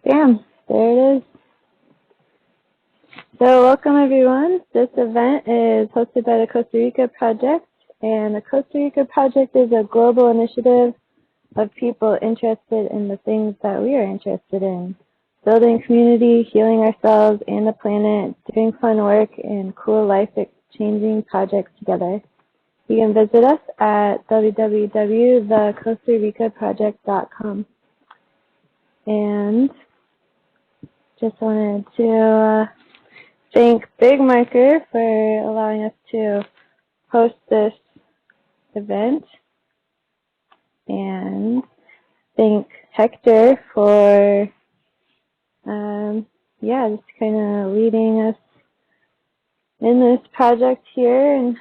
Bam, there it is. So welcome everyone. This event is hosted by the Costa Rica Project, and the Costa Rica Project is a global initiative of people interested in the things that we are interested in. Building community, healing ourselves and the planet, doing fun work, and cool life-changing projects together. You can visit us at www.thecostaricaproject.com. And just wanted to thank Big Marker for allowing us to host this event, and thank Hector for just kind of leading us in this project here and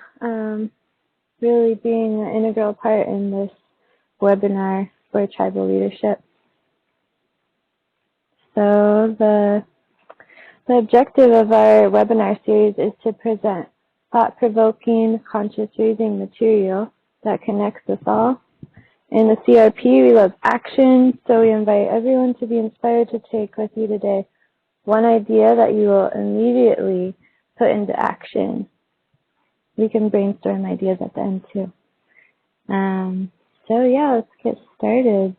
really being an integral part in this webinar for tribal leadership. So the objective of our webinar series is to present thought-provoking, conscious-raising material that connects us all. In the CRP, we love action, so we invite everyone to be inspired to take with you today one idea that you will immediately put into action. We can brainstorm ideas at the end too. So yeah, let's get started.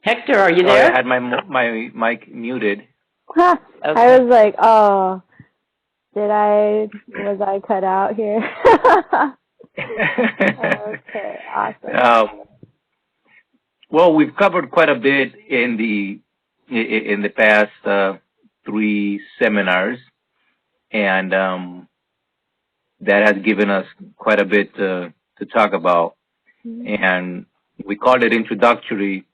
Hector, are you there? I had my mic muted. Huh. Okay. I was like, oh, was I cut out here? Okay, awesome. Well, we've covered quite a bit in the past 3 seminars, and that has given us quite a bit to talk about. And we called it introductory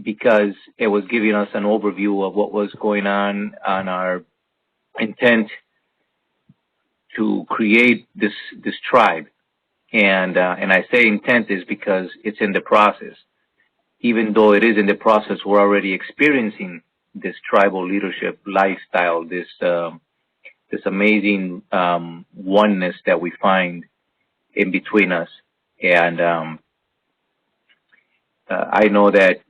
because it was giving us an overview of what was going on our intent to create this tribe. And I say intent is because it's in the process. Even though it is in the process, we're already experiencing this tribal leadership lifestyle, this amazing oneness that we find in between us. And I know that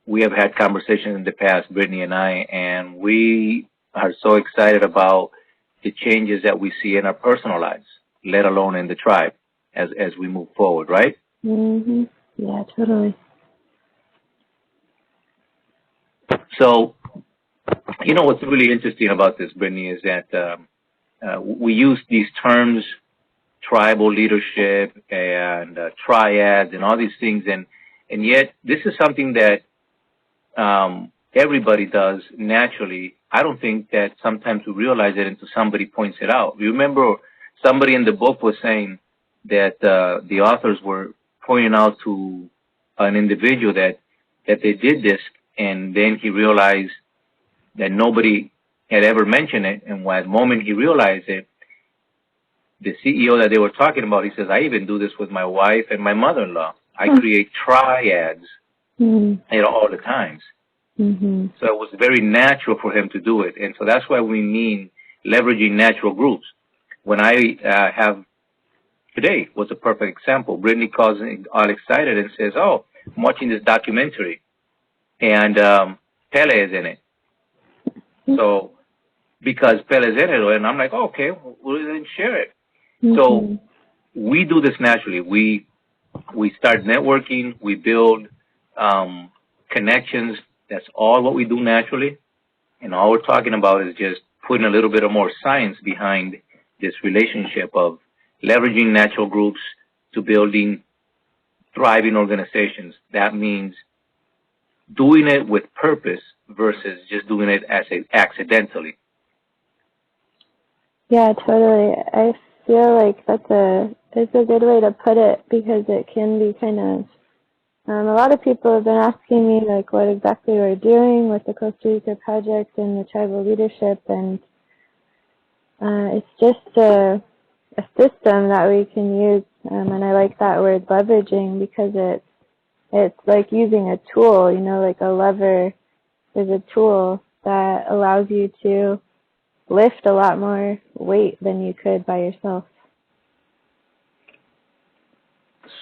we have had conversations in the past, Brittany and I, and we are so excited about the changes that we see in our personal lives, let alone in the tribe, as we move forward, right? Mm-hmm. Yeah, totally. So, you know what's really interesting about this, Brittany, is that we use these terms, tribal leadership and triads and all these things, and yet this is something that everybody does naturally. I don't think that sometimes we realize it until somebody points it out. You remember somebody in the book was saying that the authors were pointing out to an individual that they did this, and then he realized that nobody had ever mentioned it, and at the moment he realized it, the CEO that they were talking about, he says, I even do this with my wife and my mother-in-law. I create triads all the times. So it was very natural for him to do it. And so that's why we mean leveraging natural groups. When I have today was a perfect example. Brittany calls me all excited and says, oh, I'm watching this documentary, and Pele is in it. So because Pele is in it, and I'm like, oh, okay, we'll then share it. So we do this naturally. We start networking. We build connections. That's all what we do naturally. And all we're talking about is just putting a little bit of more science behind this relationship of leveraging natural groups to building thriving organizations. That means doing it with purpose versus just doing it accidentally. Yeah, totally. I feel like it's a good way to put it, because it can be kind of, a lot of people have been asking me like what exactly we're doing with the Costa Rica Project and the tribal leadership, and it's just a system that we can use, and I like that word leveraging, because It's like using a tool, like a lever is a tool that allows you to lift a lot more weight than you could by yourself.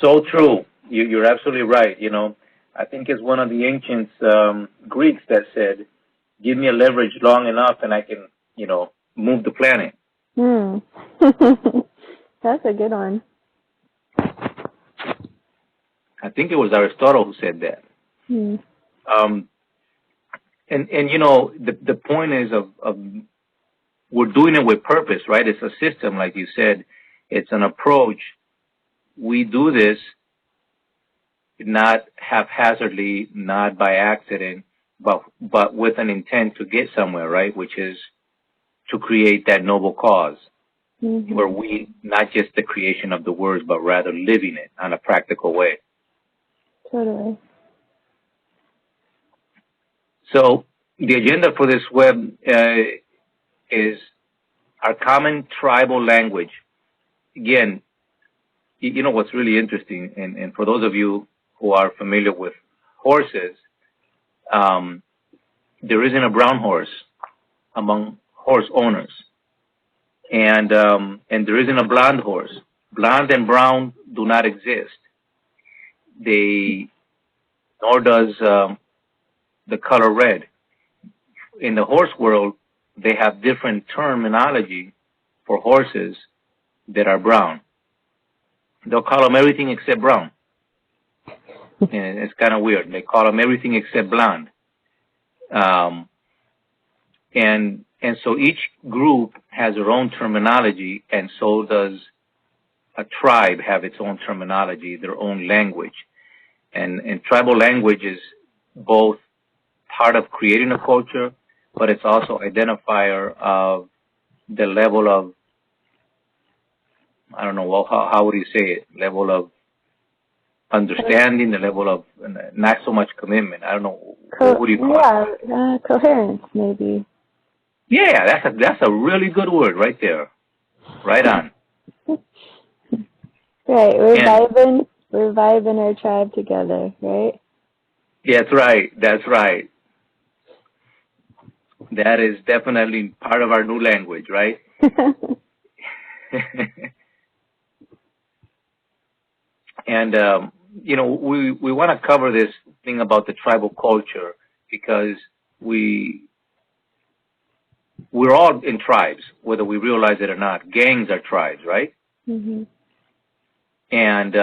So true. You're absolutely right. I think it's one of the ancient Greeks that said, "Give me a leverage long enough, and I can, move the planet." That's a good one. I think it was Aristotle who said that. Um, and the point is of we're doing it with purpose, right? It's a system, like you said. It's an approach. We do this not haphazardly, not by accident, but with an intent to get somewhere, right? Which is to create that noble cause, where we, not just the creation of the words, but rather living it on a practical way. Totally. So the agenda for this web is our common tribal language. Again, what's really interesting, and for those of you who are familiar with horses, there isn't a brown horse among horse owners, and there isn't a blonde horse. Blonde and brown do not exist. Nor does the color red. In the horse world, they have different terminology for horses that are brown. They'll call them everything except brown. And it's kind of weird. They call them everything except blonde. And so each group has their own terminology, and so does a tribe have its own terminology, their own language. And tribal language is both part of creating a culture, but it's also identifier of the level of, I don't know, how would you say it? Level of understanding, the level of not so much commitment. I don't know. What do you call it? Yeah, coherence, maybe. Yeah, that's a really good word right there. Right on. Right, we're vibing our tribe together, right? Yeah, that's right. That's right. That is definitely part of our new language, right? And we want to cover this thing about the tribal culture because we're all in tribes, whether we realize it or not. Gangs are tribes, right? Mm-hmm. And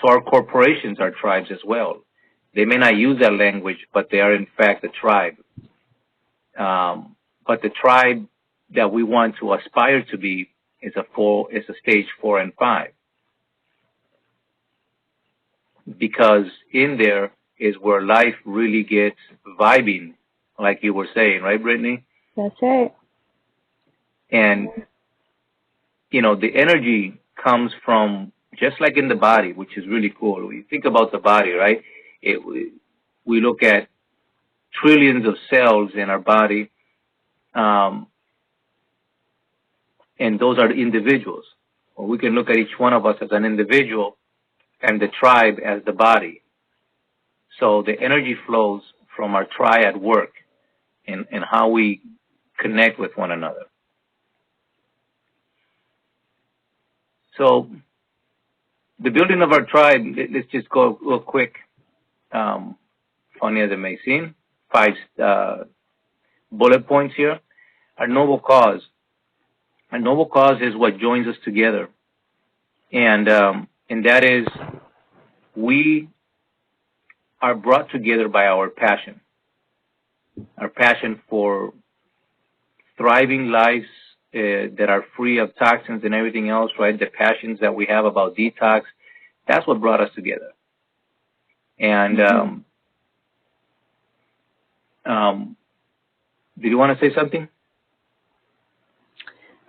so our corporations are tribes as well. They may not use that language, but they are in fact a tribe. But the tribe that we want to aspire to be is a stage 4 and 5. Because in there is where life really gets vibing, like you were saying, right, Brittany? That's right. And, the energy comes from, just like in the body, which is really cool. When you think about the body, right, we look at trillions of cells in our body, and those are the individuals. Or we can look at each one of us as an individual and the tribe as the body. So the energy flows from our triad work and how we connect with one another. So the building of our tribe, let's just go real quick. Funny as it may seem, 5 bullet points here. Our noble cause. Our noble cause is what joins us together. And that is, we are brought together by our passion for thriving lives that are free of toxins and everything else, right? The passions that we have about detox, that's what brought us together. And did you want to say something?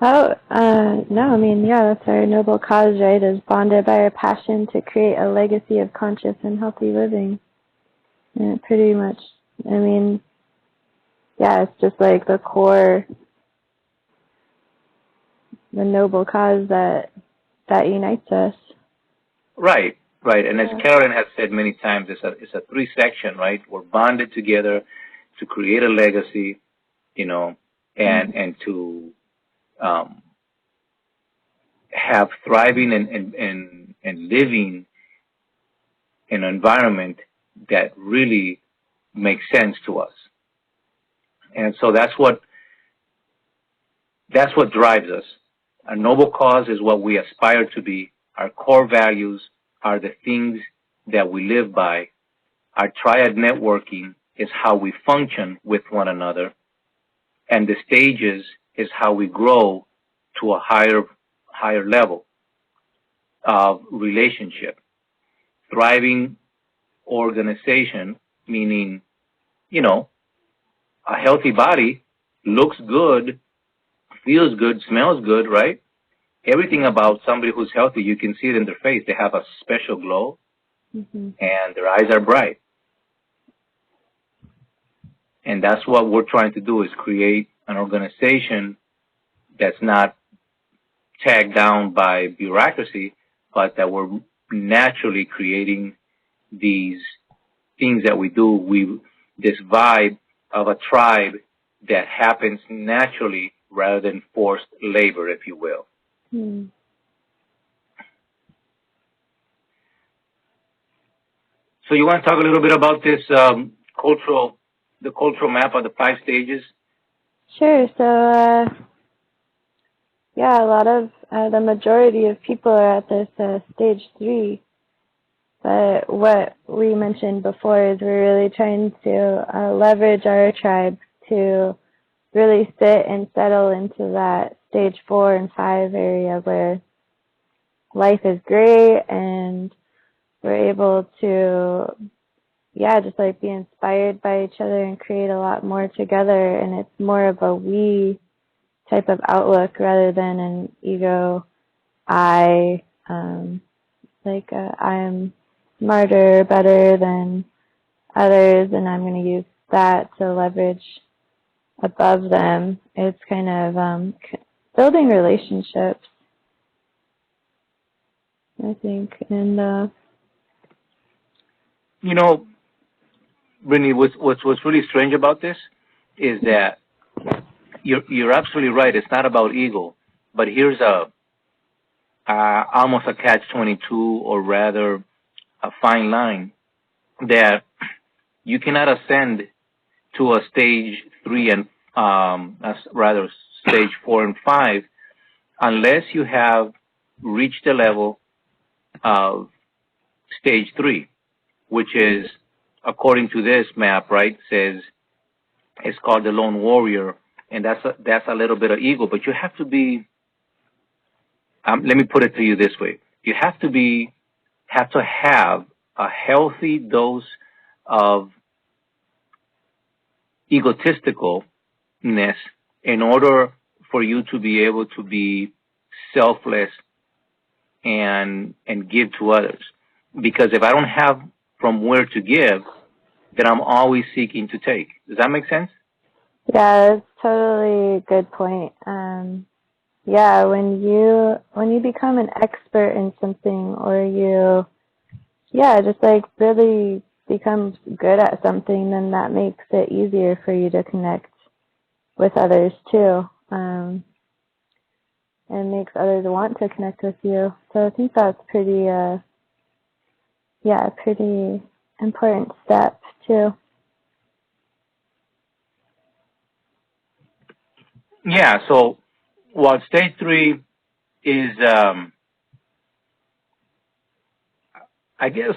Oh, no, I mean, yeah, that's our noble cause, right, is bonded by our passion to create a legacy of conscious and healthy living. And pretty much, I mean, yeah, it's just like the core, the noble cause that unites us. Right. Right, and as Carolyn has said many times, it's a three-section, right? We're bonded together to create a legacy, you know, and to have thriving and living in an environment that really makes sense to us. And so that's what drives us. A noble cause is what we aspire to be. Our core values are the things that we live by. Our triad networking is how we function with one another. And the stages is how we grow to a higher level of relationship. Thriving organization, meaning, you know, a healthy body looks good, feels good, smells good, right? Everything about somebody who's healthy, you can see it in their face. They have a special glow, and their eyes are bright. And that's what we're trying to do, is create an organization that's not tagged down by bureaucracy, but that we're naturally creating these things that we do. This vibe of a tribe that happens naturally rather than forced labor, if you will. So you want to talk a little bit about this the cultural map of the 5 stages? Sure. So, yeah, a lot of the majority of people are at this stage 3. But what we mentioned before is we're really trying to leverage our tribe to really sit and settle into that stage 4 and 5 area where life is great and we're able to, just like be inspired by each other and create a lot more together. And it's more of a we type of outlook rather than an ego, I'm smarter, better than others, and I'm going to use that to leverage above them. It's kind of building relationships, I think. And you know, Brittany, what's really strange about this is that you're absolutely right. It's not about ego, but here's almost a catch-22, or rather a fine line, that you cannot ascend to a stage 3 and rather stage 4 and 5 unless you have reached the level of stage 3, which is, according to this map, right, says it's called the lone warrior, and that's a little bit of ego. But you have to be, let me put it to you this way: you have to have a healthy dose of egotisticalness in order for you to be able to be selfless and give to others. Because if I don't have from where to give, then I'm always seeking to take. Does that make sense? yeah, that's totally a good point. Yeah, when you become an expert in something, or you, just like really become good at something, then that makes it easier for you to connect with others too. And makes others want to connect with you. So I think that's pretty important step too. Yeah, so while stage 3 is, I guess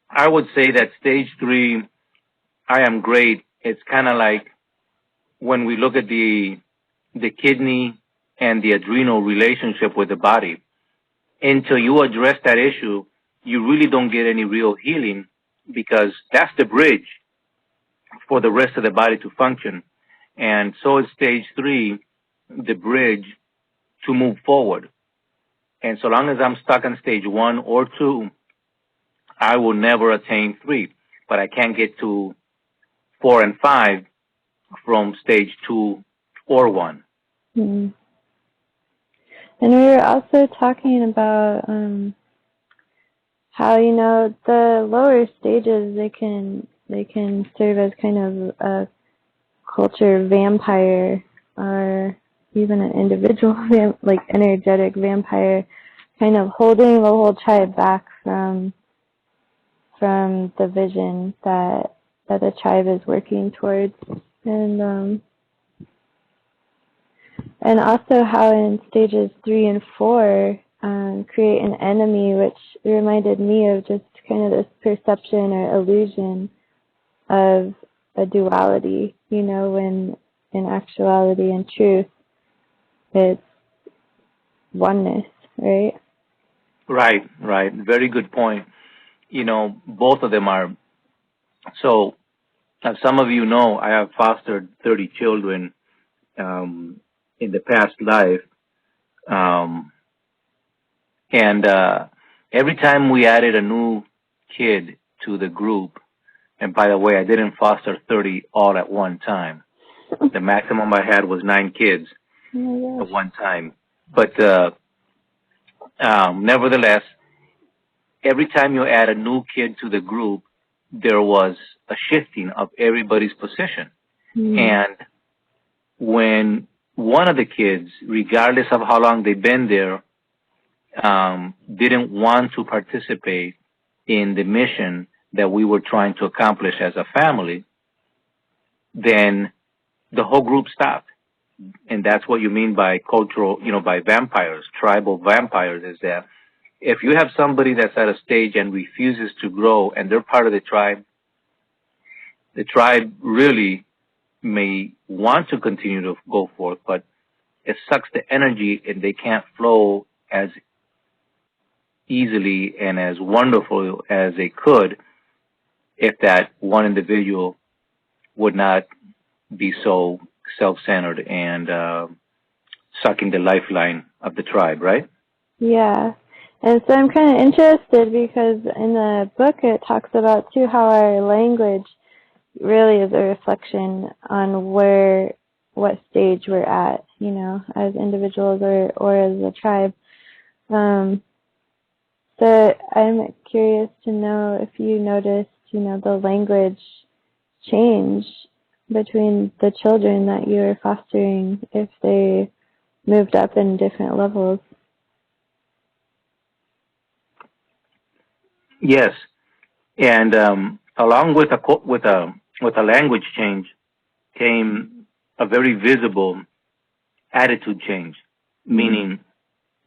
I would say that stage 3, I am great. It's kind of like when we look at the kidney and the adrenal relationship with the body. Until you address that issue, you really don't get any real healing, because that's the bridge for the rest of the body to function. And so is stage 3, the bridge to move forward. And so long as I'm stuck on stage 1 or 2, I will never attain 3. But I can't get to 4 and 5 from stage 2 or 1. Mm-hmm. And we were also talking about how, you know, the lower stages, they can serve as kind of a culture vampire, or even an individual like energetic vampire, kind of holding the whole tribe back from the vision that the tribe is working towards. And also how in stages 3 and 4, create an enemy, which reminded me of just kind of this perception or illusion of a duality, you know, when in actuality and truth, it's oneness, right? Right. Very good point. You know, both of them are. So, as some of you know, I have fostered 30 children in the past life. Um, and every time we added a new kid to the group, and by the way, I didn't foster 30 all at one time. The maximum I had was 9 kids at one time. But nevertheless, every time you add a new kid to the group, there was a shifting of everybody's position. And when one of the kids, regardless of how long they've been there, didn't want to participate in the mission that we were trying to accomplish as a family, then the whole group stopped. And that's what you mean by cultural, you know, by vampires, tribal vampires, is that if you have somebody that's at a stage and refuses to grow and they're part of the tribe really may want to continue to go forth, but it sucks the energy and they can't flow as easily and as wonderful as they could if that one individual would not be so self-centered and sucking the lifeline of the tribe, right? Yeah. And so I'm kind of interested because in the book it talks about too how our language really is a reflection on what stage we're at, you know, as individuals or as a tribe. So I'm curious to know if you noticed, you know, the language change between the children that you were fostering, if they moved up in different levels. Yes, and along with a language change came a very visible attitude change. Meaning,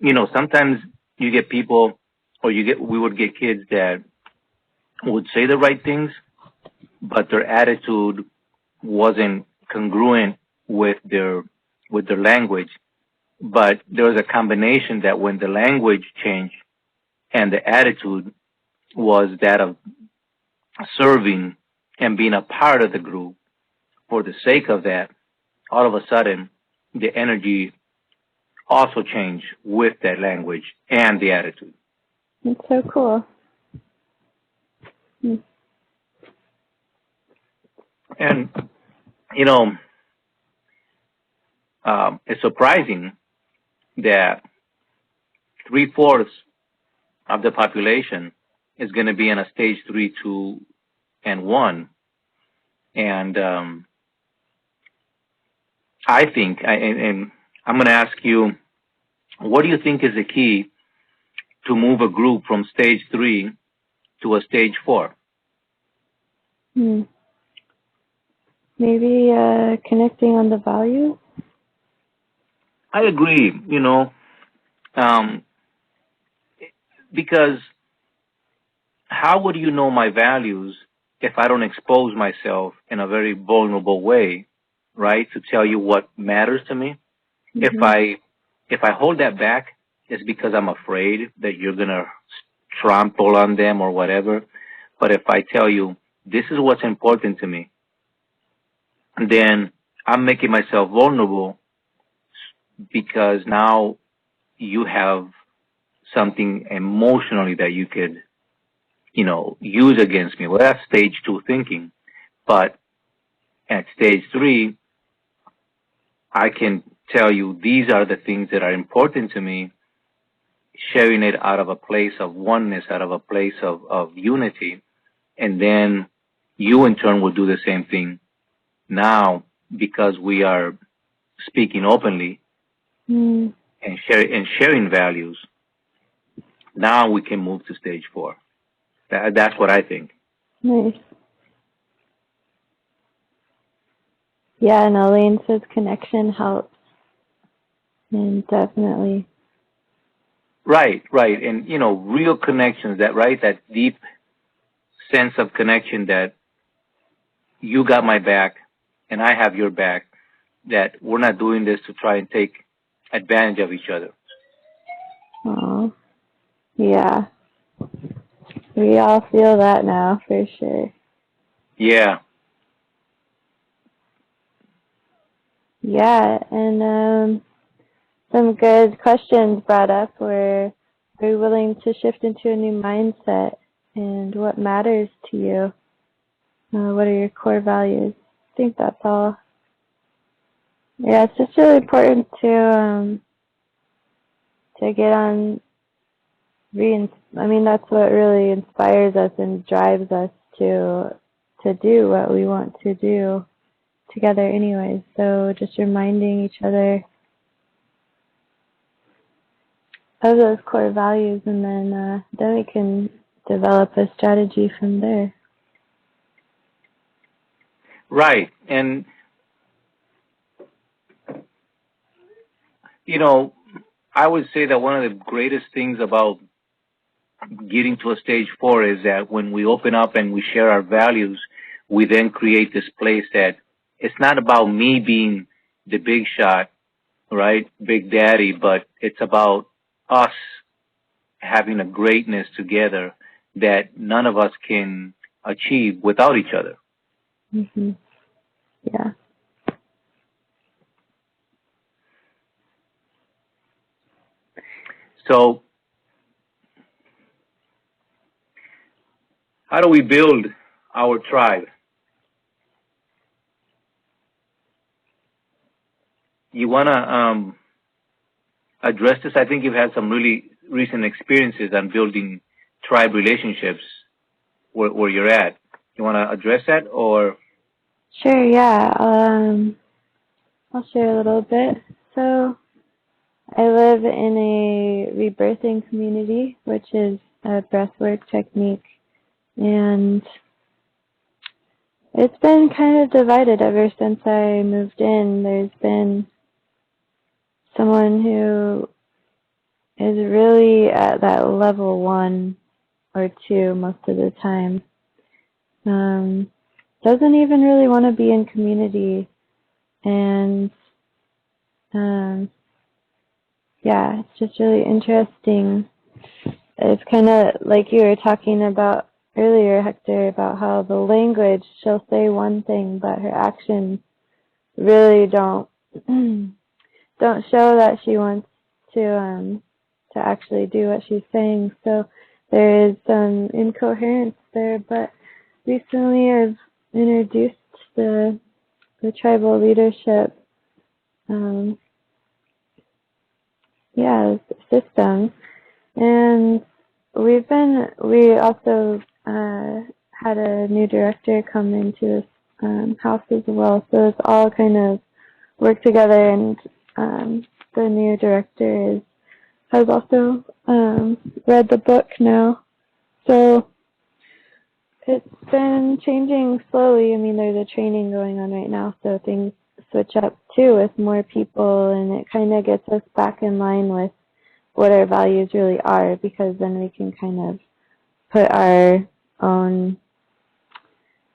you know, sometimes you get people, or we would get kids that would say the right things, but their attitude wasn't congruent with their language. But there was a combination that when the language changed and the attitude was that of serving and being a part of the group for the sake of that, all of a sudden the energy also changed with that language and the attitude. It's so cool. And, you know, it's surprising that 3/4 of the population is going to be in a stage 3, 2, and 1. And I think, and I'm going to ask you, what do you think is the key to move a group from stage 3 to a stage 4? Maybe connecting on the value? I agree, you know, because how would you know my values if I don't expose myself in a very vulnerable way, right, to tell you what matters to me? If I hold that back, it's because I'm afraid that you're going to trample on them or whatever. But if I tell you, this is what's important to me, then I'm making myself vulnerable because now you have something emotionally that you could, you know, use against me. Well, that's stage 2 thinking. But at stage 3, I can tell you these are the things that are important to me. sharing it out of a place of oneness, out of a place of unity, and then you in turn will do the same thing now because we are speaking openly and sharing values. Now we can move to stage 4. That's what I think. Nice. Yeah, and Elaine says connection helps. And definitely. Right. And, real connections, that deep sense of connection that you got my back and I have your back, that we're not doing this to try and take advantage of each other. Oh, yeah. We all feel that now, for sure. Yeah. Yeah, and some good questions brought up were, are you willing to shift into a new mindset? And what matters to you? What are your core values? I think that's all. Yeah, it's just really important to get on. That's what really inspires us and drives us to do what we want to do together, anyways. So just reminding each other of those core values, and then we can develop a strategy from there. Right. And, I would say that one of the greatest things about getting to a stage 4 is that when we open up and we share our values, we then create this place that it's not about me being the big shot, right, big daddy, but it's about us having a greatness together that none of us can achieve without each other. Mm-hmm. Yeah. So, how do we build our tribe? You want to address this? I think you've had some really recent experiences on building tribe relationships where you're at. You want to address that, or? Sure, yeah. I'll share a little bit. So, I live in a rebirthing community, which is a breathwork technique, and it's been kind of divided ever since I moved in. There's been someone who is really at that level 1 or 2 most of the time. Doesn't even really want to be in community, and yeah, it's just really interesting. It's kind of like you were talking about earlier, Hector, about how the language, she'll say one thing, but her actions really don't show that she wants to actually do what she's saying. So there is some incoherence there, but recently I've introduced the tribal leadership system, and we also had a new director come into this house as well, so it's all kind of worked together, and the new director has also read the book now, so it's been changing slowly. There's a training going on right now, so things switch up too with more people, and it kind of gets us back in line with what our values really are, because then we can kind of put our own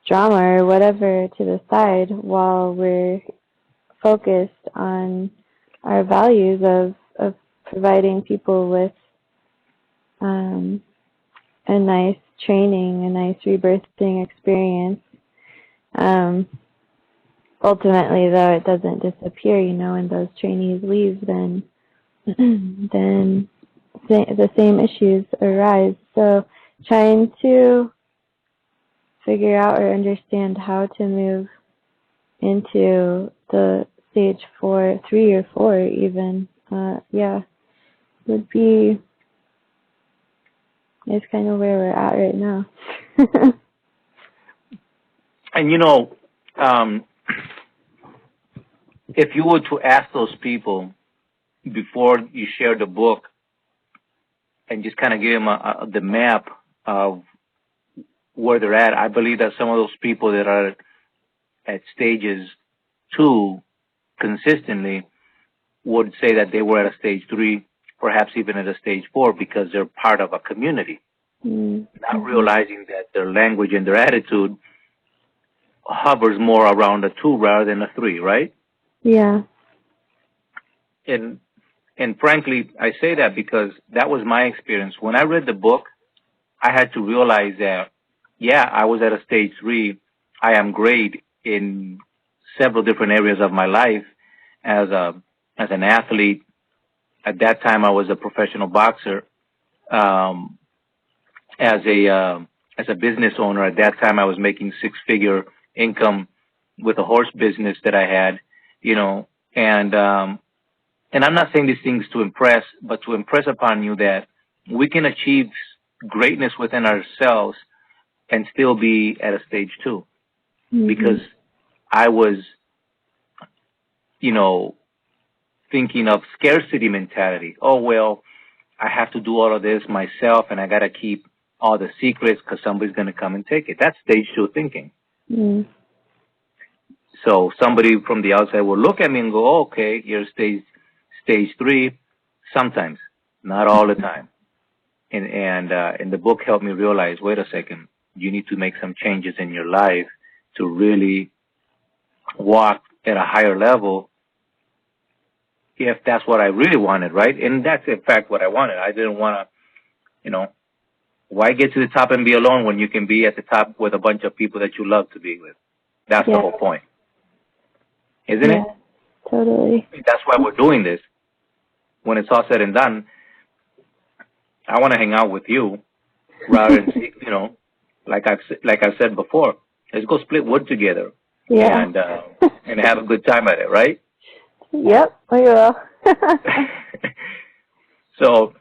drama or whatever to the side while we're focused on our values of providing people with a nice training, a nice rebirthing experience. Ultimately, though, it doesn't disappear, when those trainees leave, then the same issues arise. So trying to figure out or understand how to move into the stage 3 or 4 even, would be is kind of where we're at right now. And if you were to ask those people before you share the book and just kind of give them the map of where they're at, I believe that some of those people that are at stages 2 consistently would say that they were at a stage 3, perhaps even at a stage 4, because they're part of a community, not realizing that their language and their attitude hovers more around a 2 rather than a 3, right? Yeah. And frankly, I say that because that was my experience. When I read the book, I had to realize that, yeah, I was at a stage 3. I am great in several different areas of my life as an athlete. At that time, I was a professional boxer. As a business owner, at that time, I was making 6-figure income with a horse business that I had, and I'm not saying these things to impress, but to impress upon you that we can achieve greatness within ourselves and still be at a stage 2. Because I was, thinking of scarcity mentality. Oh, well, I have to do all of this myself and I got to keep all the secrets because somebody's going to come and take it. That's stage 2 thinking. So somebody from the outside will look at me and go, oh, okay, you're stage 3, sometimes, not all the time. And the book helped me realize, wait a second, you need to make some changes in your life to really walk at a higher level if that's what I really wanted, right? And that's, in fact, what I wanted. I didn't want to, why get to the top and be alone when you can be at the top with a bunch of people that you love to be with? That's the whole point. Isn't it? Totally. That's why we're doing this. When it's all said and done, I want to hang out with you rather than, like I've said before, let's go split wood together. Yeah. And have a good time at it, right? Yep, we will. So,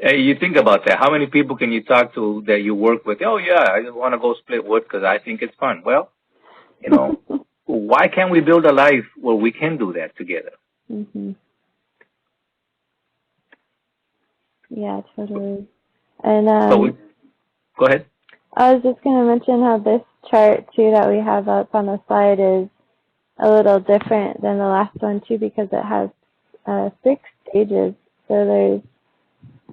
you think about that. How many people can you talk to that you work with? Oh, yeah, I just want to go split wood because I think it's fun. Well, why can't we build a life where we can do that together? Yeah, totally. And go ahead. I was just going to mention how this chart, too, that we have up on the slide is a little different than the last one, too, because it has 6 stages. So there's,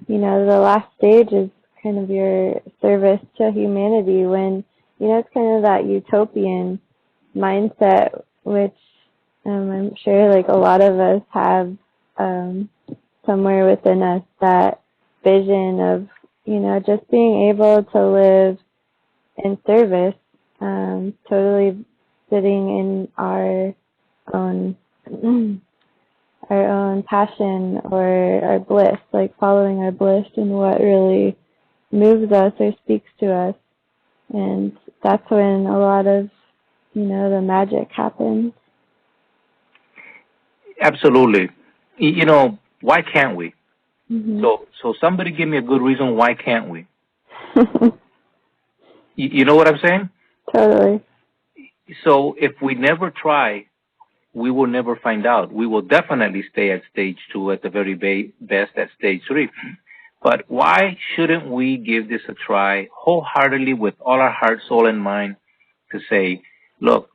the last stage is kind of your service to humanity when, it's kind of that utopian mindset, which I'm sure, like, a lot of us have somewhere within us, that vision of, just being able to live in service, totally sitting in our own passion or our bliss, like following our bliss and what really moves us or speaks to us. And that's when a lot of, the magic happens. Absolutely. Why can't we? So somebody give me a good reason why can't we? You know what I'm saying? Totally. So if we never try, we will never find out. We will definitely stay at stage 2, at the very best at stage 3. But why shouldn't we give this a try wholeheartedly with all our heart, soul, and mind to say, look,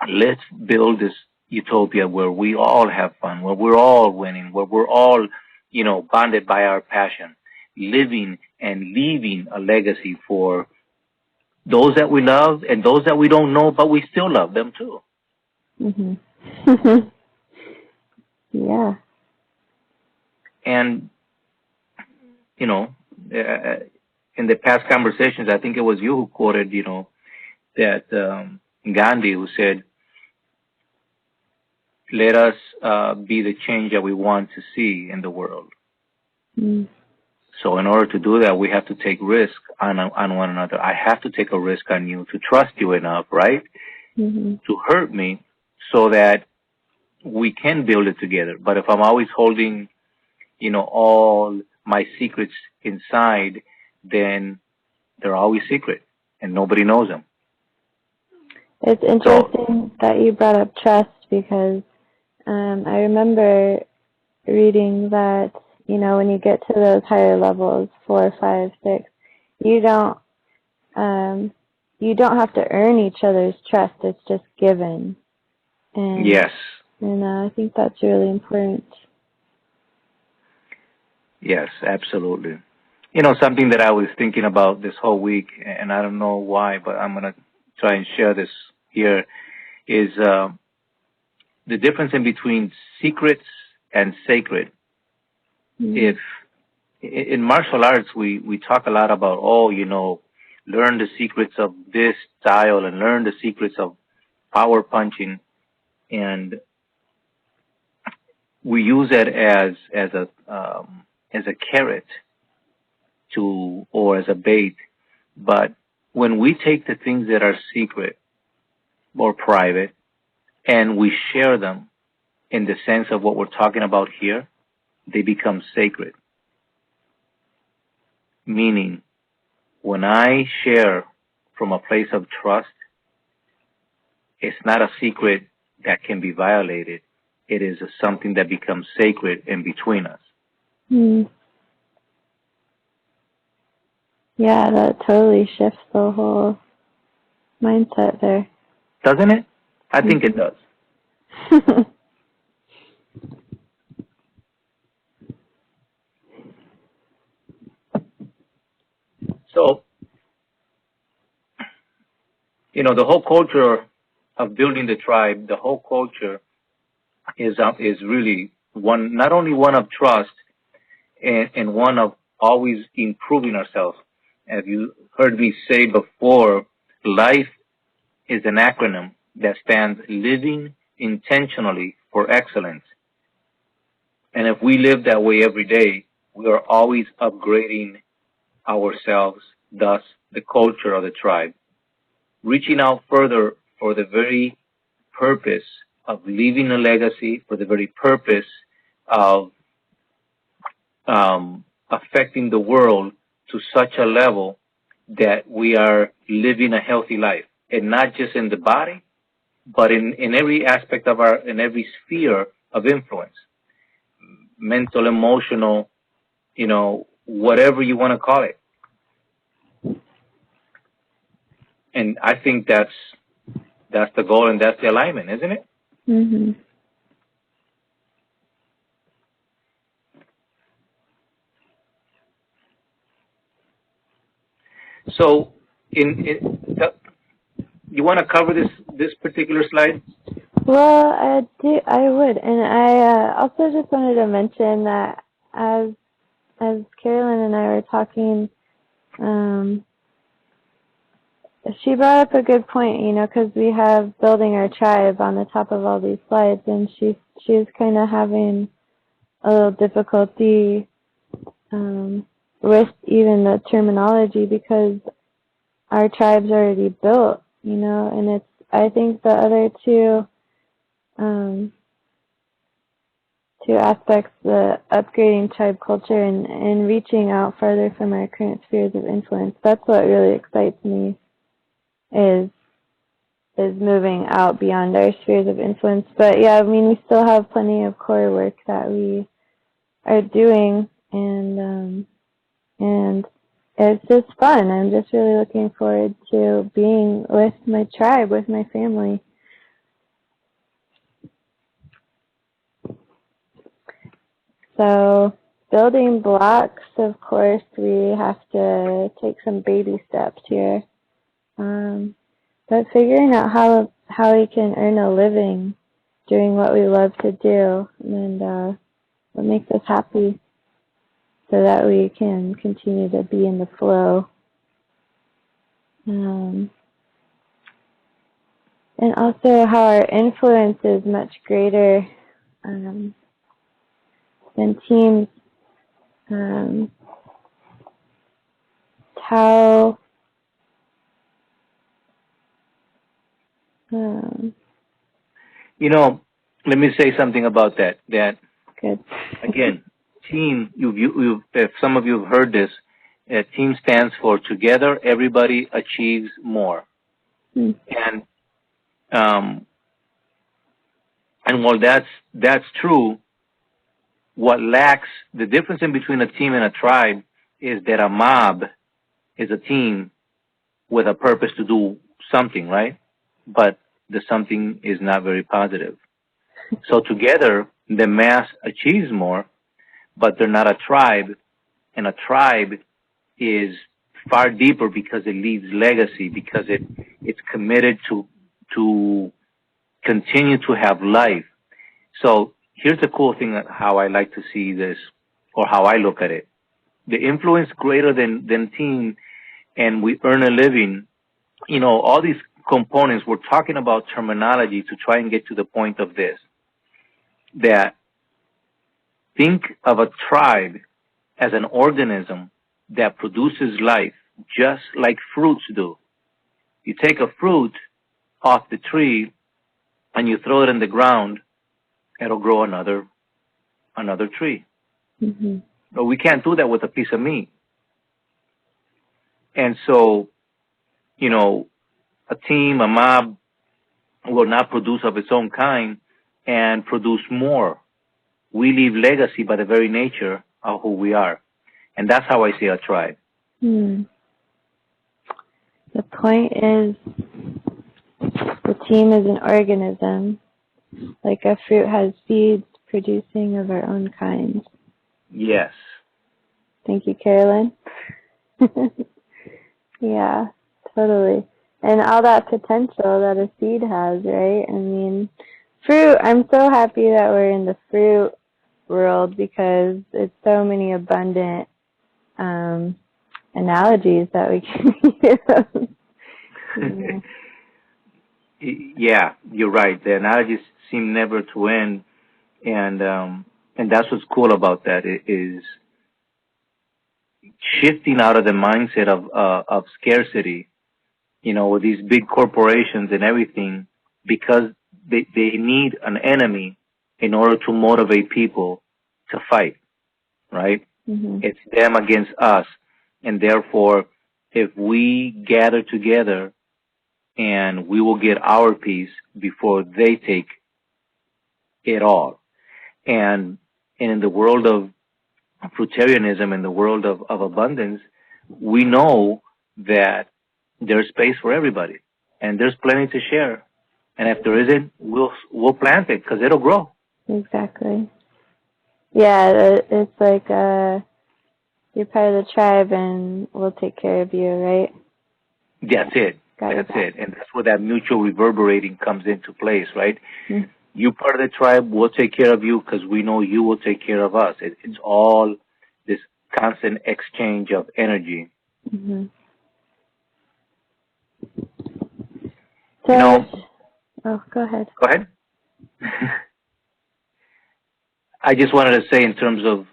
let's build this utopia where we all have fun, where we're all winning, where we're all, bonded by our passion, living and leaving a legacy for those that we love and those that we don't know, but we still love them too. Yeah. And, in the past conversations, I think it was you who quoted, that Gandhi, who said, let us be the change that we want to see in the world. So in order to do that, we have to take risk on one another. I have to take a risk on you to trust you enough, right? To hurt me so that we can build it together. But if I'm always holding, all my secrets inside, then they're always secret and nobody knows them. It's interesting that you brought up trust because I remember reading that, when you get to those higher levels, 4, 5, 6, you don't have to earn each other's trust. It's just given. And, yes. And I think that's really important. Yes, absolutely. Something that I was thinking about this whole week, and I don't know why, but I'm going to try and share this here, is the difference in between secrets and sacred. Mm-hmm. If in martial arts, we talk a lot about, learn the secrets of this style and learn the secrets of power punching, and we use it as a carrot or as a bait. But when we take the things that are secret or private and we share them in the sense of what we're talking about here, they become sacred. Meaning, when I share from a place of trust, it's not a secret that can be violated. It is something that becomes sacred in between us. Mm. Yeah, that totally shifts the whole mindset there. Doesn't it? I think it does. So, the whole culture of building the tribe, the whole culture is really one, not only one of trust and one of always improving ourselves. As you heard me say before, life is an acronym that stands living intentionally for excellence. And if we live that way every day, we are always upgrading ourselves, thus the culture of the tribe, reaching out further for the very purpose of leaving a legacy, for the very purpose of affecting the world to such a level that we are living a healthy life, and not just in the body, but in every aspect of in every sphere of influence, mental, emotional, whatever you want to call it. And I think that's the goal and that's the alignment, isn't it? Mm-hmm. So, you want to cover this particular slide? Well, I would, and I also just wanted to mention that as Carolyn and I were talking, she brought up a good point, because we have building our tribe on the top of all these slides, and she's kind of having a little difficulty with even the terminology because our tribe's already built, and it's, I think the other two aspects, the upgrading tribe culture and reaching out farther from our current spheres of influence, that's what really excites me, is moving out beyond our spheres of influence. But yeah, we still have plenty of core work that we are doing, and it's just fun. I'm just really looking forward to being with my tribe, with my family. So, building blocks, of course, we have to take some baby steps here. But figuring out how we can earn a living doing what we love to do and what makes us happy so that we can continue to be in the flow. And also how our influence is much greater than teams. How let me say something about that. That good. Again, team. If some of you have heard this, Team stands for together, everybody achieves more. Hmm. Um, and while that's true, what lacks, the difference in between a team and a tribe is that a mob is a team with a purpose to do something, right? But the something is not very positive. So together, the mass achieves more, but they're not a tribe, and a tribe is far deeper because it leaves legacy, because it's committed to continue to have life. So here's the cool thing how I like to see this, or how I look at it. The influence greater than team, and we earn a living. All these components, we're talking about terminology to try and get to the point of this, that think of a tribe as an organism that produces life just like fruits do. You take a fruit off the tree and you throw it in the ground, it'll grow another tree. Mm-hmm. But we can't do that with a piece of meat. And so, a team, a mob will not produce of its own kind and produce more. We leave legacy by the very nature of who we are. And that's how I see a tribe. Hmm. The point is, the team is an organism, like a fruit has seeds producing of our own kind. Yes. Thank you, Carolyn. Yeah, totally. And all that potential that a seed has, right? I mean, fruit, I'm so happy that we're in the fruit world because it's so many abundant analogies that we can use. Yeah, you're right. The analogies seem never to end, and that's what's cool about that is shifting out of the mindset of scarcity. With these big corporations and everything, because they need an enemy in order to motivate people to fight. Right? Mm-hmm. It's them against us, and therefore, if we gather together, and we will get our piece before they take it all. And in the world of fruitarianism, in the world of abundance, we know that there's space for everybody, and there's plenty to share. And if there isn't, we'll plant it because it'll grow. Exactly. Yeah, it's like you're part of the tribe, and we'll take care of you, right? That's it. That's it. And that's where that mutual reverberating comes into place, right? Mm-hmm. You part of the tribe, we'll take care of you because we know you will take care of us. It's all this constant exchange of energy. Mm-hmm. So, oh, go ahead. Go ahead. I just wanted to say, in terms of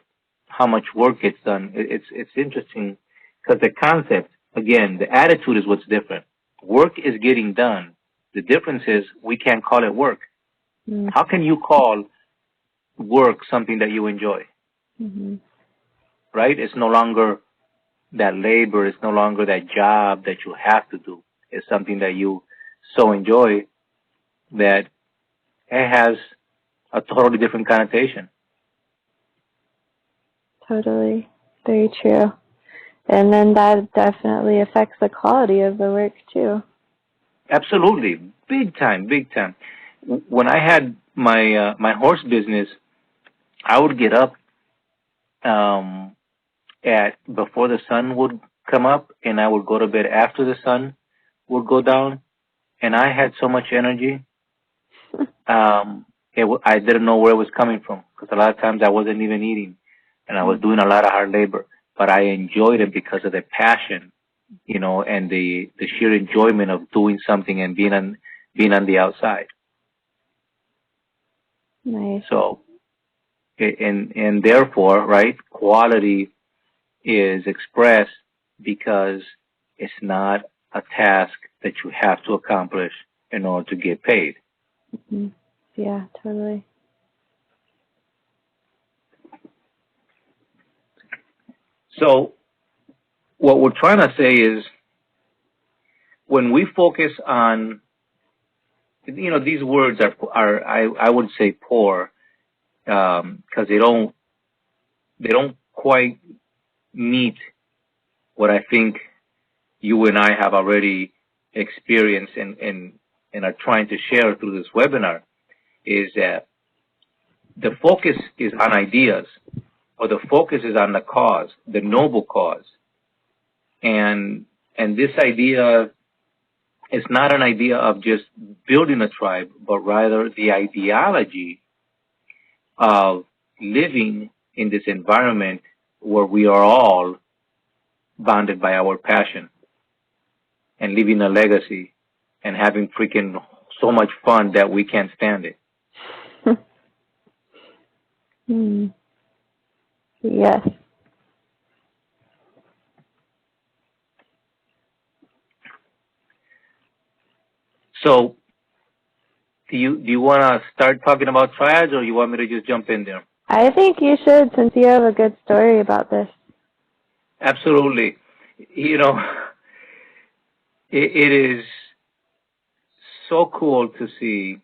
how much work gets done, it's interesting because the concept, again, the attitude is what's different. Work is getting done. The difference is we can't call it work. Mm-hmm. How can you call work something that you enjoy? Mm-hmm. Right? It's no longer that labor. It's no longer that job that you have to do. It's something that you so enjoy that it has a totally different connotation. Totally. Very true. And then that definitely affects the quality of the work, too. Absolutely. Big time, big time. When I had my my horse business, I would get up at before the sun would come up, and I would go to bed after the sun would go down, and I had so much energy. I didn't know where it was coming from because a lot of times I wasn't even eating, and I was doing a lot of hard labor, but I enjoyed it because of the passion, and the sheer enjoyment of doing something and being on the outside. Nice. So, and therefore, right, quality is expressed because it's not a task that you have to accomplish in order to get paid. Mm-hmm. Yeah, totally. So, what we're trying to say is when we focus on, these words are I would say poor, because they don't quite meet what I think you and I have already experienced and are trying to share through this webinar, is that the focus is on ideas, or the focus is on the cause, the noble cause. And this idea is not an idea of just building a tribe, but rather the ideology of living in this environment where we are all bounded by our passion and leaving a legacy and having freaking so much fun that we can't stand it. Yes. So, do you want to start talking about triads, or you want me to just jump in there? I think you should, since you have a good story about this. Absolutely. It is so cool to see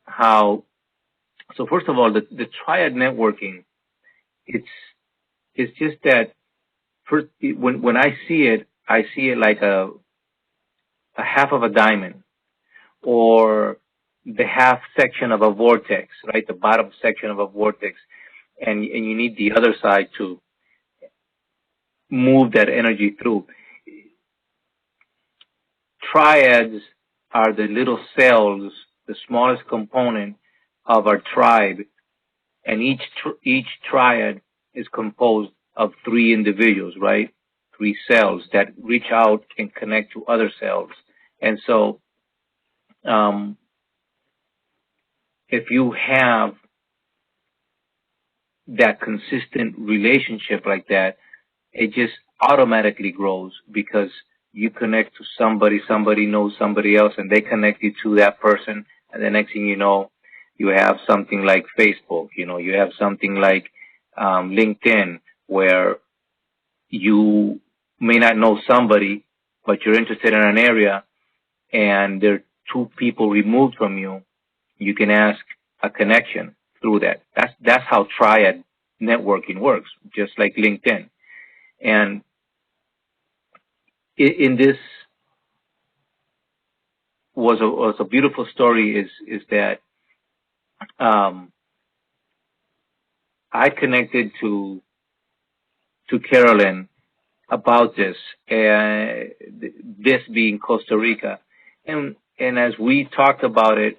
how. So first of all, the triad networking, it's just that first when I see it like a half of a diamond, or the half section of a vortex, right? The bottom section of a vortex, and you need the other side to move that energy through. Triads are the little cells, the smallest component of our tribe, and each triad is composed of 3 individuals, right? 3 cells that reach out and connect to other cells. And so, if you have that consistent relationship like that, it just automatically grows because you connect to somebody knows somebody else, and they connect you to that person, and the next thing you know, you have something like Facebook, you have something like LinkedIn, where you may not know somebody, but you're interested in an area, and there are 2 people removed from you. You can ask a connection through that. That's how Triad networking works, just like LinkedIn. And in this was a beautiful story is that I connected to Carolyn about this, this being Costa Rica, and as we talked about it,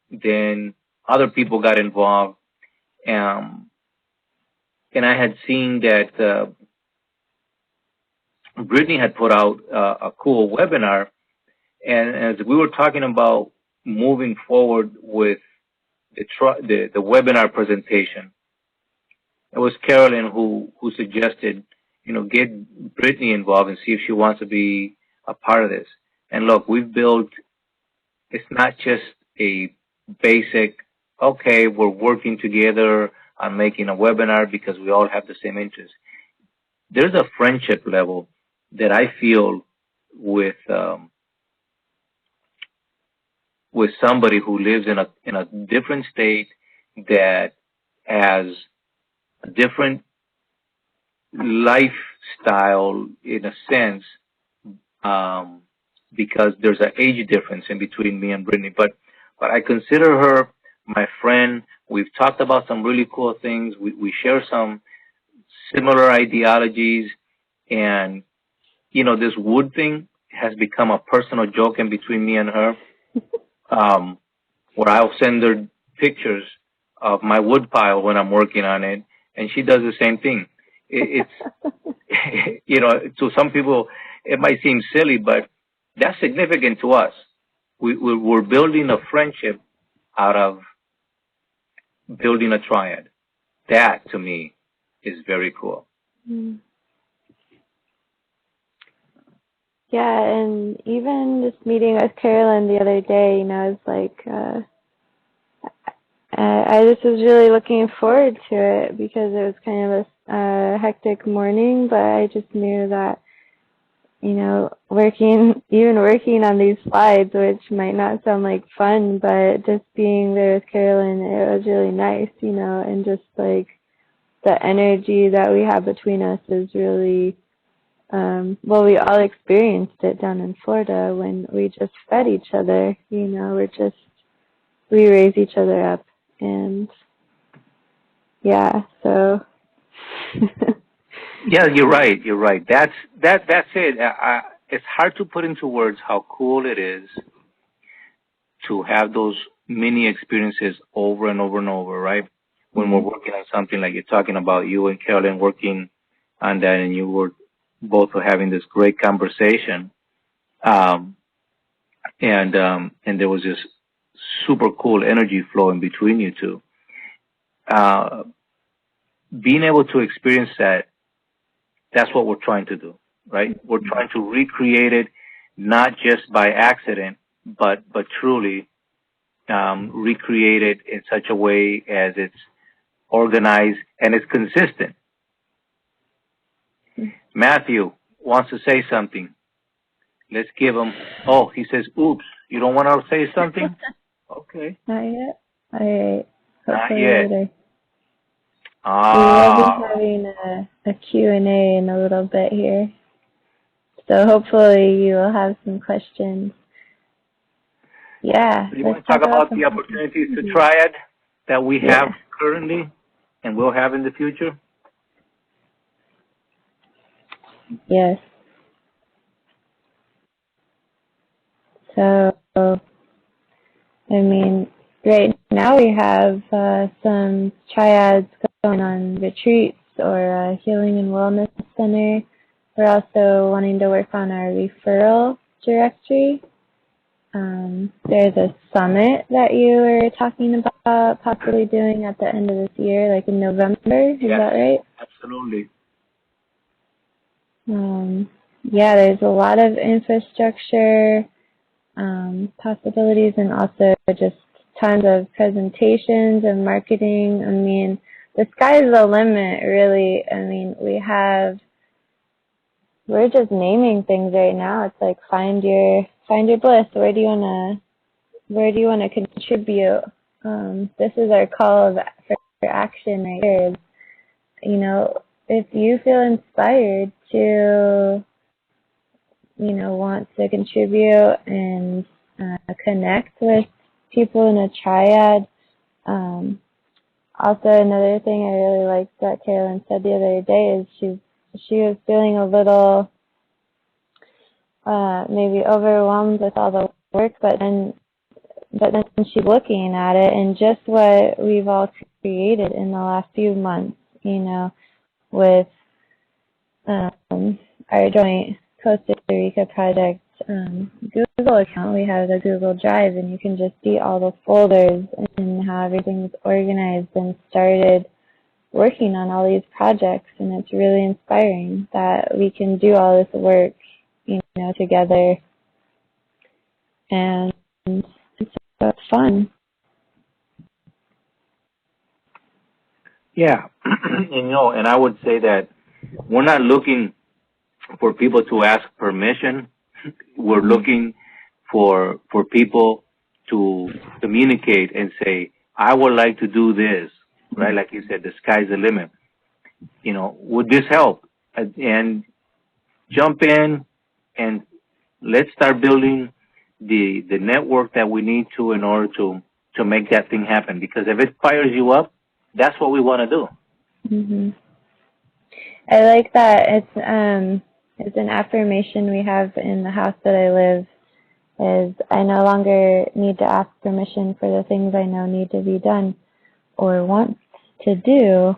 then other people got involved, and I had seen that Brittany had put out a cool webinar, and as we were talking about moving forward with the webinar presentation, it was Carolyn who suggested, get Brittany involved and see if she wants to be a part of this. And look, we've built, it's not just a basic, okay, we're working together on making a webinar because we all have the same interests. There's a friendship level that I feel with somebody who lives in a different state, that has a different lifestyle in a sense, because there's an age difference in between me and Brittany. But I consider her my friend. We've talked about some really cool things. We share some similar ideologies, and this wood thing has become a personal joke in between me and her, where I'll send her pictures of my wood pile when I'm working on it, and she does the same thing. It's to some people it might seem silly, but that's significant to us. We're building a friendship out of building a triad. That, to me, is very cool. Mm. Yeah, and even just meeting with Carolyn the other day, it's like, I just was really looking forward to it because it was kind of a hectic morning, but I just knew that you know, even working on these slides, which might not sound like fun, but just being there with Carolyn, it was really nice, you know, and just like the energy that we have between us is really, well, we all experienced it down in Florida when we just fed each other, you know, we raise each other up, and yeah, so. Yeah, you're right. You're right. That's it. It's hard to put into words how cool it is to have those mini experiences over and over and over, right? When we're working on something like you're talking about, you and Carolyn working on that, and you were both having this great conversation, um, and there was this super cool energy flowing between you two. Uh, Being able to experience that, that's what we're trying to do, right? We're trying to recreate it, not just by accident, but truly recreate it in such a way as it's organized and it's consistent. Matthew wants to say something. Let's give him. Oh, he says, "Oops, you don't want to say something?" Okay. Not yet. All right. Not Hopefully yet. later. We will be Ah. having a Q&A in a little bit here. So hopefully you will have some questions. Yeah. Do you Let's want to talk about some the opportunities to Triad that we have currently and will have in the future? Yes. So, I mean, right now we have some triads going on retreats or a healing and wellness center. We're also wanting to work on our referral directory. There's a summit that you were talking about possibly doing at the end of this year, like in November. Is that right? Absolutely. Yeah, there's a lot of infrastructure possibilities, and also just tons of presentations and marketing. I mean, the sky's the limit, really. I mean, we're just naming things right now. It's like find your bliss. Where do you wanna contribute? This is our call for action right here. You know, if you feel inspired to, you know, want to contribute and connect with people in a triad. Also, another thing I really liked that Carolyn said the other day is she was feeling a little maybe overwhelmed with all the work, but then she's looking at it and just what we've all created in the last few months, you know, with our joint Costa Rica project Google account. We have the Google Drive, and you can just see all the folders and how everything's organized, and started working on all these projects. And it's really inspiring that we can do all this work, you know, together, and it's fun. Yeah. And I would say that we're not looking for people to ask permission. We're looking for people to communicate and say, I would like to do this, right? Like you said, the sky's the limit. You know, would this help? And jump in and let's start building the network that we need to in order to make that thing happen. Because if it fires you up, that's what we want to do. I like that. It's an affirmation we have in the house that I live. Is I no longer need to ask permission for the things I know need to be done or want to do,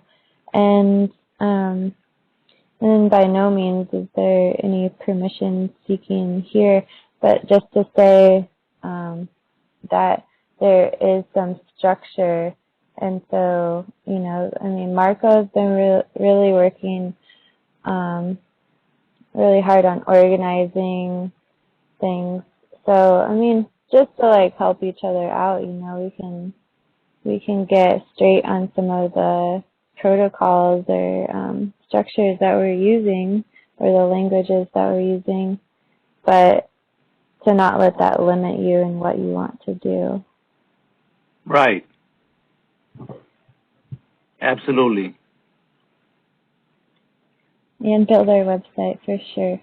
and by no means is there any permission seeking here, but just to say that there is some structure. And so, you know, I mean, Marco's been really working really hard on organizing things. So, I mean, just to like help each other out, you know, we can get straight on some of the protocols or structures that we're using or the languages that we're using, but to not let that limit you in what you want to do. Right. Absolutely. And build our website for sure,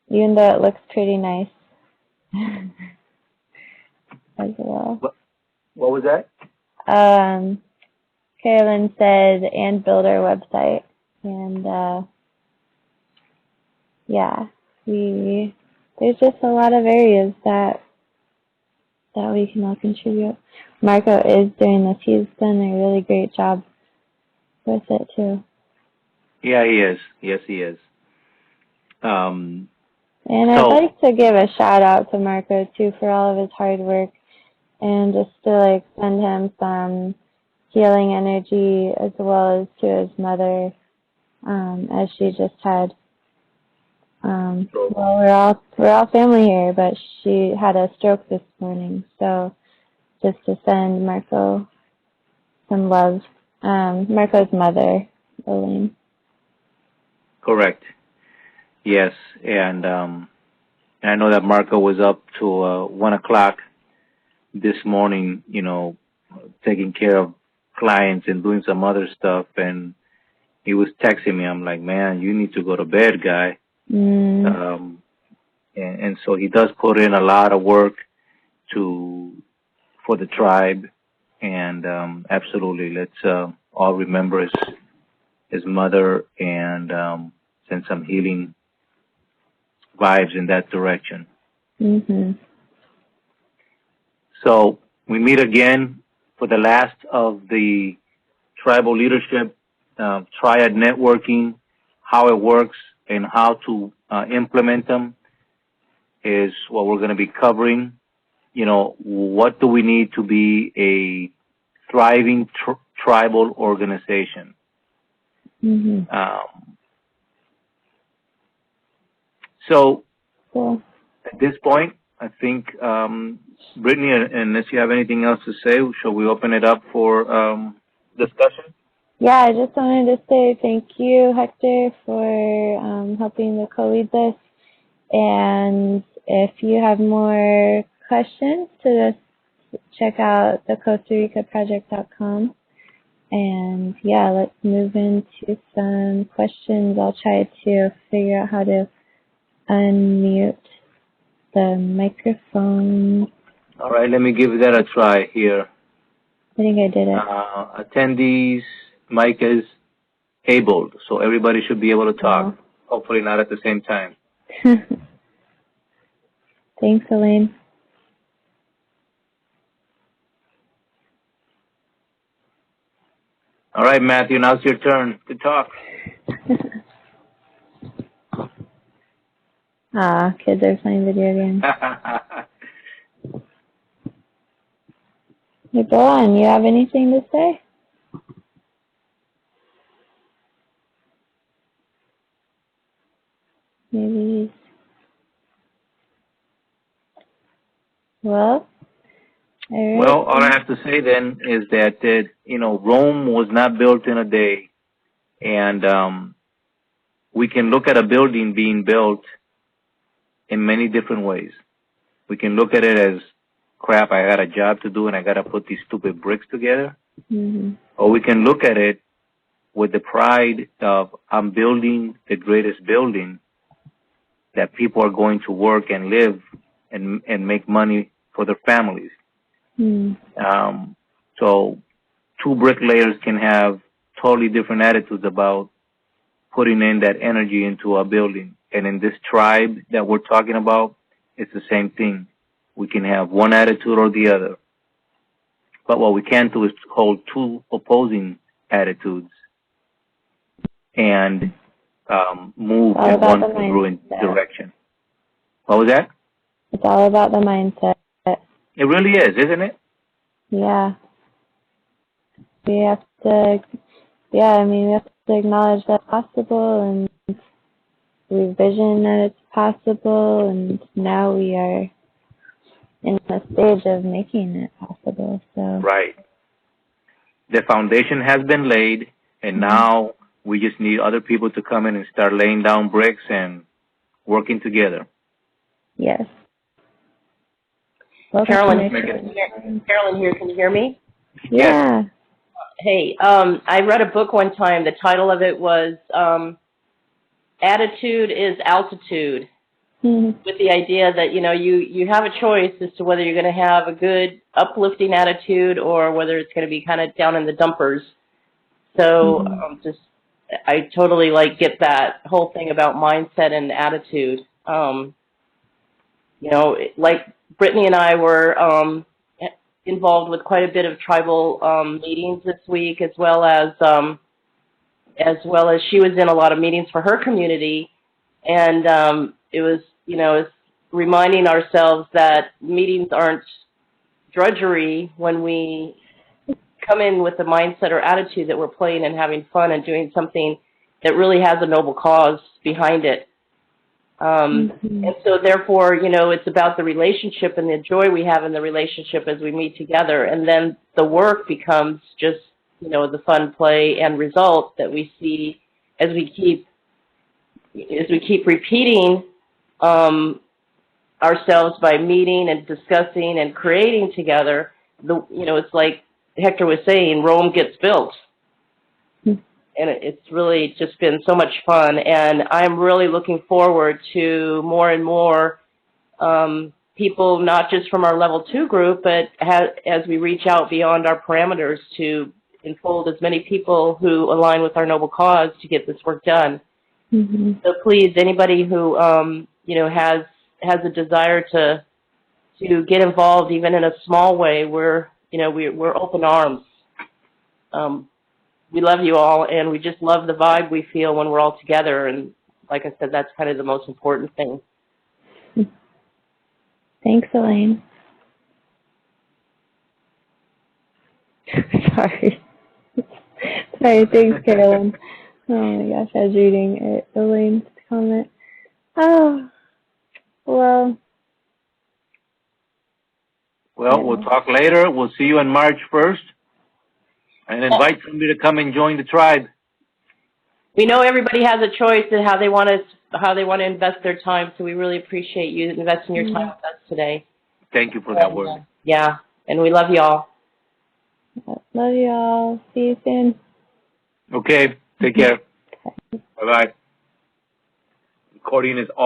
even though it looks pretty nice as well. What was that? Carolyn said, and build our website. And yeah, there's just a lot of areas that we can all contribute. Marco is doing this. He's done a really great job with it too. Yeah, he is. Yes, he is. And I'd like to give a shout out to Marco too for all of his hard work, and just to like send him some healing energy as well as to his mother, as she just had. Well, we're all family here, but she had a stroke this morning, so just to send Marco some love. Marco's mother, Elaine. Correct. Yes, and I know that Marco was up to 1 o'clock this morning, taking care of clients and doing some other stuff, and he was texting me. I'm like, man, you need to go to bed, guy. And so he does put in a lot of work for the tribe, and absolutely, let's all remember his mother and send some healing vibes in that direction. So we meet again for the last of the tribal leadership, Triad networking, how it works and how to implement them is what we're going to be covering. What do we need to be a thriving tribal organization? So at this point, I think, Brittany, unless you have anything else to say, shall we open it up for discussion? Yeah, I just wanted to say thank you, Hector, for helping to co-lead this. And if you have more questions, to just check out the CostaRicaProject.com. And yeah, let's move into some questions. I'll try to figure out how to unmute the microphone. All right, let me give that a try here. I think I did it. Attendees, mic is enabled, so everybody should be able to talk. Hopefully not at the same time. Thanks, Elaine. All right, Matthew, now it's your turn to talk. Kids are playing video games. Hey, Brian, you have anything to say? Maybe. Well, all I have to say then is that, Rome was not built in a day. And we can look at a building being built in many different ways. We can look at it as, crap, I got a job to do and I got to put these stupid bricks together. Or we can look at it with the pride of, I'm building the greatest building that people are going to work and live and make money for their families. So 2 bricklayers can have totally different attitudes about putting in that energy into a building. And in this tribe that we're talking about, it's the same thing. We can have one attitude or the other. But what we can't do is hold 2 opposing attitudes and move in one congruent direction. What was that? It's all about the mindset. It really is, isn't it? Yeah. We have to, we have to acknowledge that's possible, and we vision that it's possible, and now we are in the stage of making it possible. So right. The foundation has been laid, and now We just need other people to come in and start laying down bricks and working together. Yes. Well, Carolyn, Make Carolyn here, can you hear me? yeah. Hey, I read a book one time. The title of it was Attitude is Altitude, with the idea that, you know, you have a choice as to whether you're going to have a good uplifting attitude or whether it's going to be kind of down in the dumpers. So I totally get that whole thing about mindset and attitude. You know, like Brittany and I were involved with quite a bit of tribal meetings this week, as well as she was in a lot of meetings for her community, and it was, you know, it's reminding ourselves that meetings aren't drudgery when we come in with the mindset or attitude that we're playing and having fun and doing something that really has a noble cause behind it. And so therefore, you know, it's about the relationship and the joy we have in the relationship as we meet together. And then the work becomes just, you know, the fun play and result that we see as we keep repeating ourselves by meeting and discussing and creating together. You know, it's like Hector was saying, Rome gets built. And it's really just been so much fun, and I'm really looking forward to more and more people, not just from our level 2 group, but as we reach out beyond our parameters to enfold as many people who align with our noble cause to get this work done. So please, anybody who you know, has a desire to get involved, even in a small way, we're open arms. We love you all, and we just love the vibe we feel when we're all together. And like I said, that's kind of the most important thing. Thanks, Elaine. Sorry. Sorry, thanks, Carolyn. Oh my gosh, I was reading Elaine's comment. Oh, well. Well, we'll talk later. We'll see you on March 1st. And invite somebody to come and join the tribe. We know everybody has a choice in how they want to invest their time, so we really appreciate you investing your time with us today. Thank you for that word. Yeah, and we love you all. Love you all. See you soon. Okay, take care. Bye-bye. Recording is off.